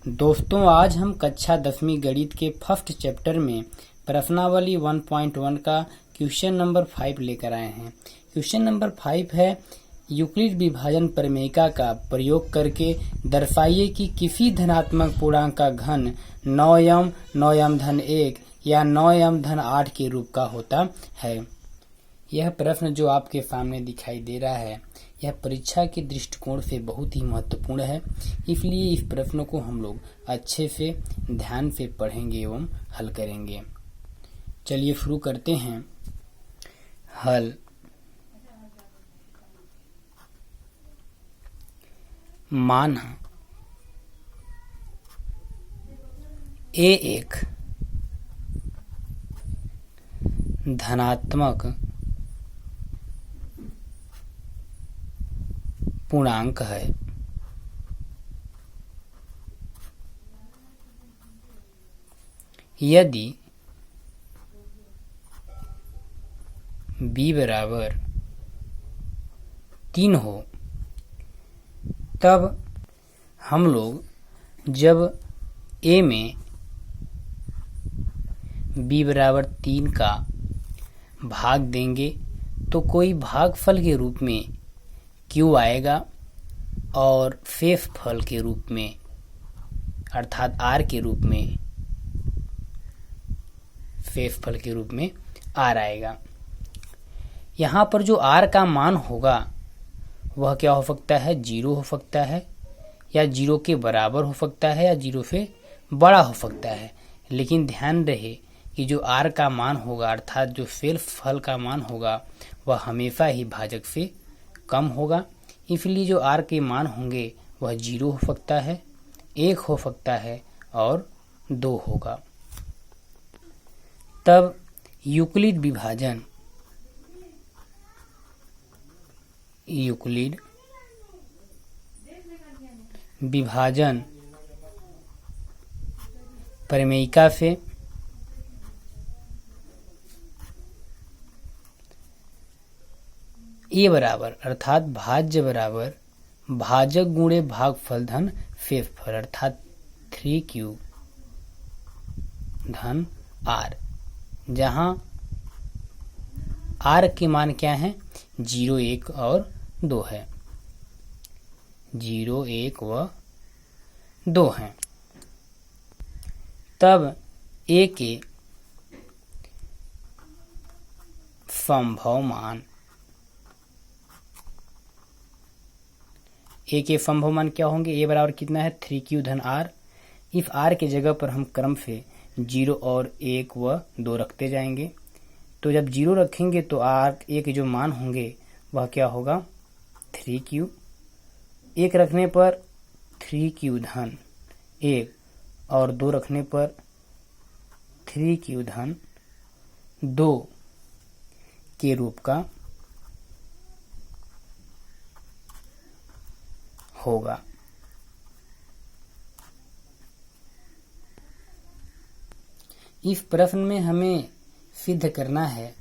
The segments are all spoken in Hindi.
दोस्तों, आज हम कक्षा 10वीं गणित के फर्स्ट चैप्टर में प्रश्नावली 1.1 का क्वेश्चन नंबर 5 लेकर आए हैं। क्वेश्चन नंबर 5 है, यूक्लिड विभाजन प्रमेयिका का प्रयोग करके दर्शाइए कि किसी धनात्मक पूर्णांक का घन 9m 9m-1 या 9m-8 के रूप का होता है। यह प्रश्न जो आपके सामने दिखाई दे रहा है, यह परीक्षा के दृष्टिकोण से बहुत ही महत्वपूर्ण है। इसलिए इस प्रश्न को हम लोग अच्छे से ध्यान से पढ़ेंगे एवं हल करेंगे। चलिए शुरू करते हैं। हल। मान ए एक धनात्मक पूर्णांक है। यदि b बराबर 3 हो, तब हम लोग जब a में b बराबर 3 का भाग देंगे तो कोई भागफल के रूप में q आएगा और शेष फल के रूप में अर्थात r के रूप में शेष फल के रूप में r आएगा। यहाँ पर जो r का मान होगा वह क्या हो सकता है, 0 हो सकता है या 0 के बराबर हो सकता है या 0 से बड़ा हो सकता है। लेकिन ध्यान रहे कि जो r का मान होगा अर्थात जो शेष फल का मान होगा वह हमेशा ही भाजक से कम होगा। इसलिए जो r के मान होंगे वह 0 हो सकता है, 1 हो सकता है और 2 होगा। तब यूक्लिड विभाजन प्रमेयिका से ए बराबर अर्थात भाज्य बराबर भाजक गुणे भागफल धन शेषफल अर्थात 3q धन r, जहां r के मान क्या है, 0, 1 और 2 है। 0, 1 व 2 हैं। तब a के संभव मान क्या होंगे, a बराबर कितना है, 3q धन r। इस r के जगह पर हम क्रम से 0 और 1 व 2 रखते जाएंगे। तो जब 0 रखेंगे तो r a के जो मान होंगे वह क्या होगा, 3q। 1 रखने पर 3q धन 1 और 2 रखने पर 3q धन 2 के रूप का होगा। इस प्रश्न में हमें सिद्ध करना है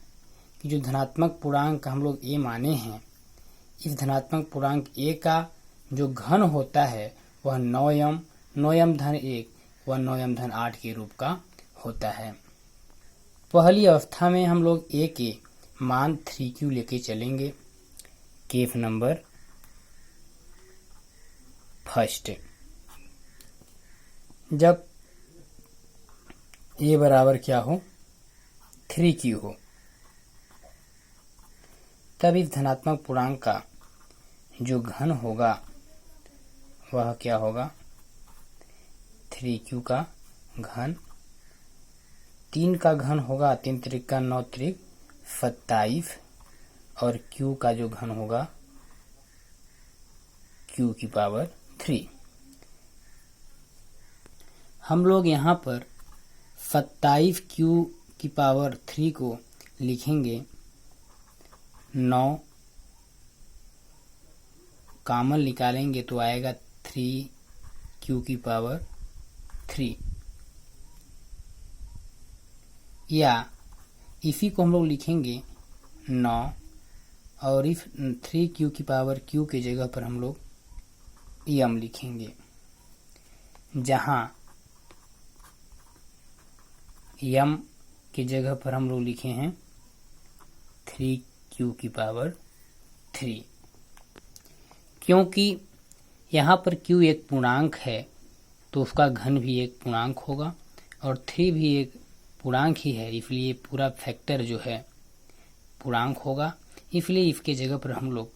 कि जो धनात्मक पूर्णांक हम लोग a माने हैं, इस धनात्मक पूर्णांक a का जो घन होता है वह 9m-1 व 9m-8 के रूप का होता है। पहली अवस्था में हम लोग a के मान 3q लेके चलेंगे। केस नंबर फर्स्ट, जब a बराबर क्या हो, 3q हो, तब इस धनात्मक पूर्णांक का जो घन होगा वह क्या होगा, 3q का घन, 3 का घन होगा 3 त्रिक का 9 त्रिक 27 और q का जो घन होगा q की पावर 3। हम लोग यहाँ पर 27q की पावर 3 को लिखेंगे, 9 कॉमन निकालेंगे तो आएगा 3q की पावर 3, या इसी को हम लोग लिखेंगे 9 और इस 3q की पावर q के जगह पर हम लोग m लिखेंगे। जहां यम की जगह पर हम लोग लिखे हैं 3q की पावर 3, क्योंकि यहाँ पर q एक पूर्णांक है तो उसका घन भी एक पूर्णांक होगा और 3 भी एक पूर्णांक ही है, इसलिए पूरा फैक्टर जो है पूर्णांक होगा। इसलिए इसके जगह पर हम लोग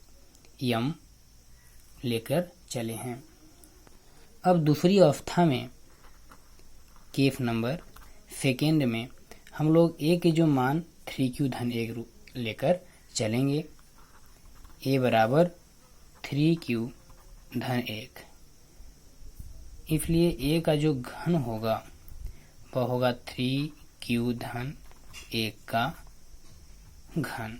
यम लेकर चले हैं। अब दूसरी अवस्था में केस नंबर सेकेंड में हम लोग a के जो मान 3q धन 1 लेकर चलेंगे। a बराबर 3q धन 1, इसलिए a का जो घन होगा वह होगा 3q धन 1 का घन।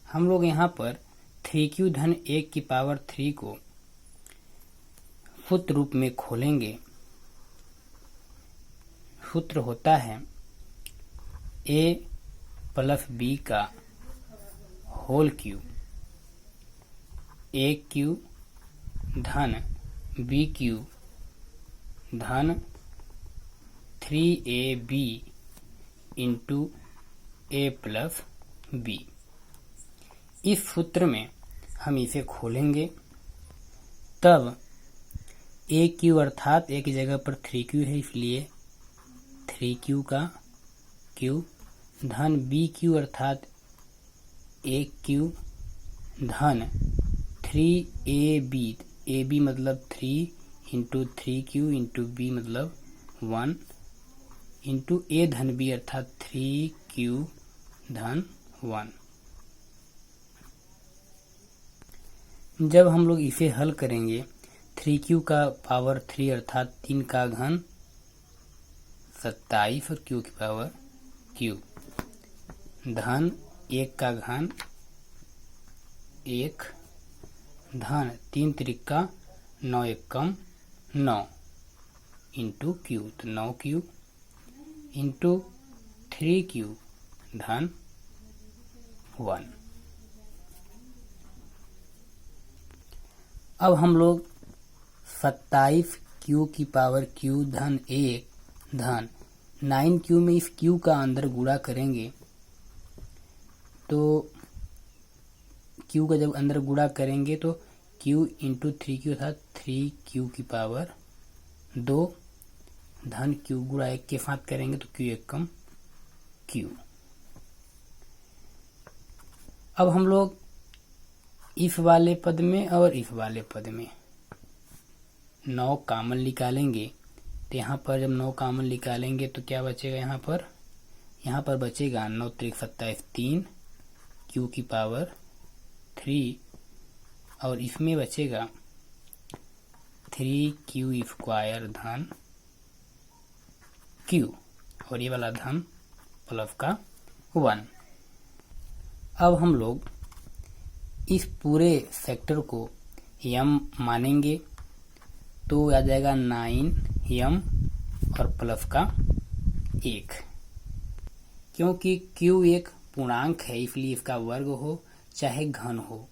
हम लोग यहाँ पर 3q धन 1 की पावर 3 को सूत्र रूप में खोलेंगे। सूत्र होता है a प्लस b का होल क्यूब, a क्यूब धन b क्यूब धन 3ab into a plus b। इस सूत्र में हम इसे खोलेंगे, तब a क्यू अर्थात a की जगह पर 3q है, इसलिए 3q का q धन b क्यू अर्थात a क्यू धन 3ab, ab मतलब 3 इंटू 3q इंटू b मतलब 1 इंटू a धन b अर्थात 3q धन 1। जब हम लोग इसे हल करेंगे 3q का पावर 3 अर्थात 3 का घन 27 और q की पावर q धन 1 का घन 1 धन 3 त्रिका 9 एकम 9 इंटू q, तो 9q इंटू 3q धन 1। अब हम लोग 27q की पावर q धन 1 धन 9q में इस q का अंदर गुणा करेंगे, तो q का जब अंदर गुणा करेंगे तो q इंटू 3q अर्थात 3q की पावर 2 धन q गुणा 1 के साथ करेंगे तो q एकम q। अब हम लोग इस वाले पद में और इस वाले पद में 9 कॉमन निकालेंगे, तो यहाँ पर जब 9 कॉमन निकालेंगे तो क्या बचेगा, यहाँ पर बचेगा 9 त्रिक 27 3 q की पावर 3 और इसमें बचेगा 3q स्क्वायर धन q और ये वाला धन प्लस का 1। अब हम लोग इस पूरे सेक्टर को यम मानेंगे तो आ जाएगा 9m और प्लस का 1, क्योंकि q एक पूर्णांक है इसलिए इसका वर्ग हो चाहे घन हो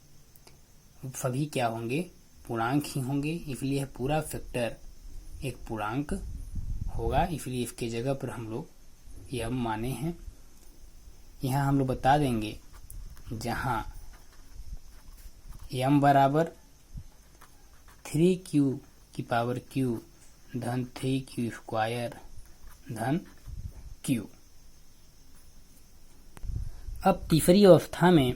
सभी क्या होंगे, पूर्णांक ही होंगे, इसलिए पूरा फैक्टर एक पूर्णांक होगा, इसलिए इसके जगह पर हम लोग यम माने हैं। यहाँ हम लोग बता देंगे जहाँ m बराबर 3q की पावर q धन 3q स्क्वायर धन q। अब तीसरी अवस्था में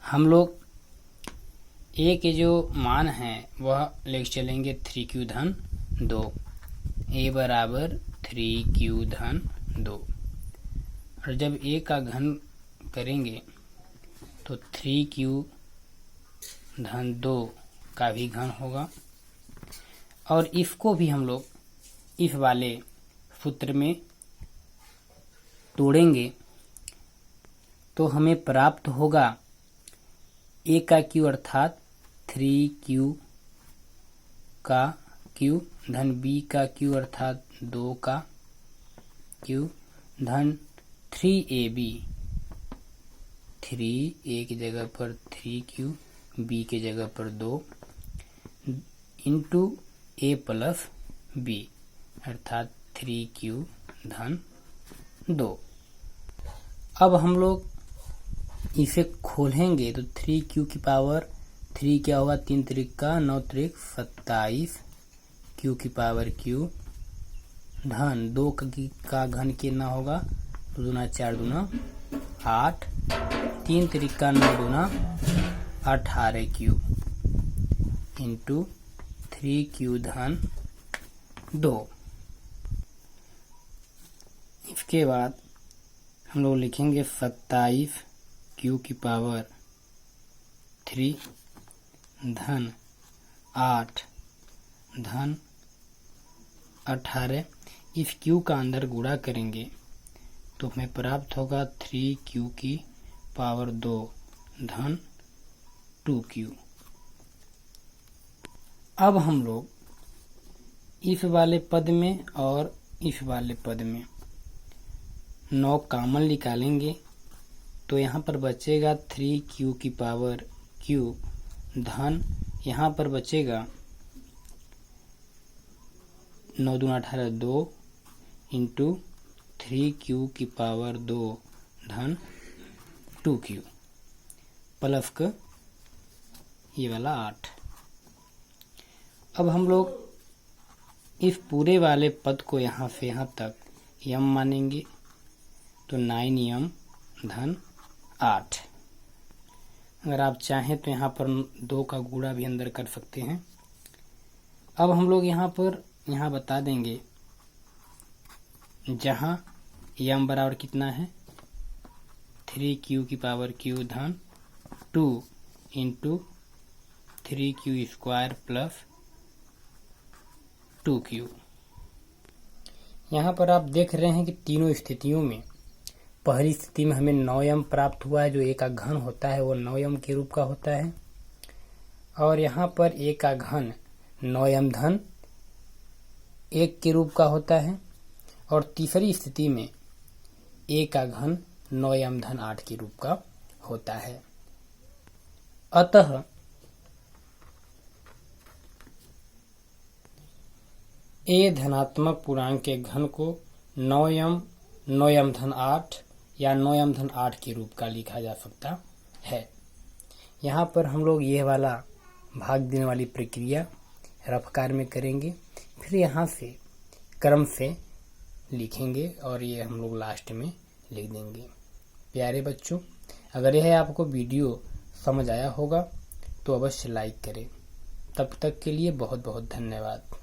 हम लोग a के जो मान है वह ले चलेंगे 3q धन 2, a बराबर 3q धन 2, और जब a का घन करेंगे तो 3q धन 2 का भी घन होगा, और इसको भी हम लोग इस वाले सूत्र में तोड़ेंगे तो हमें प्राप्त होगा a का q अर्थात 3q का q धन b का q अर्थात 2 का q धन 3ab, 3 a की जगह पर 3q, b की जगह पर 2 इंटू ए प्लस बी अर्थात 3q धन 2। अब हम लोग इसे खोलेंगे तो 3q की पावर 3 क्या होगा, 3 त्रिक का 9 त्रिक 27, q की पावर q धन 2 का घन कितना होगा, 2 दूना 4 दूना 8, 3 त्रिक का 9 दूना 18q इंटू 3q धन 2। इसके बाद हम लोग लिखेंगे 27 q की पावर 3 धन 8 धन 18। इस q का अंदर गुणा करेंगे तो हमें प्राप्त होगा 3q की पावर 2 धन 2q। अब हम लोग इस वाले पद में और इस वाले पद में 9 कॉमन निकालेंगे तो यहाँ पर बचेगा 3q की पावर q धन यहाँ पर बचेगा 9 दूना 18 2 इंटू 3q की पावर 2 धन 2q प्लस का ये वाला 8। अब हम लोग इस पूरे वाले पद को यहाँ से यहाँ तक यम मानेंगे तो 9m धन 8। अगर आप चाहें तो यहाँ पर 2 का गुणा भी अंदर कर सकते हैं। अब हम लोग यहाँ बता देंगे जहाँ m बराबर कितना है 3q की पावर q धन 2 into 3q square plus 2q। यहाँ पर आप देख रहे हैं कि तीनों स्थितियों में पहली स्थिति में हमें 9m प्राप्त हुआ है, जो a का घन होता है वो 9m के रूप का होता है, और यहाँ पर a का घन 9m धन 1 के रूप का होता है, और तीसरी स्थिति में a का घन 9m धन 8 के रूप का होता है। अतः a धनात्मक पूर्णांक के घन को 9m धन 8 या 9m धन 8 के रूप का लिखा जा सकता है। यहाँ पर हम लोग ये वाला भाग देने वाली प्रक्रिया रफ्कार में करेंगे, फिर यहाँ से क्रम से लिखेंगे और ये हम लोग लास्ट में लिख देंगे। प्यारे बच्चों, अगर यह आपको वीडियो समझ आया होगा तो अवश्य लाइक करें। तब तक के लिए बहुत बहुत धन्यवाद।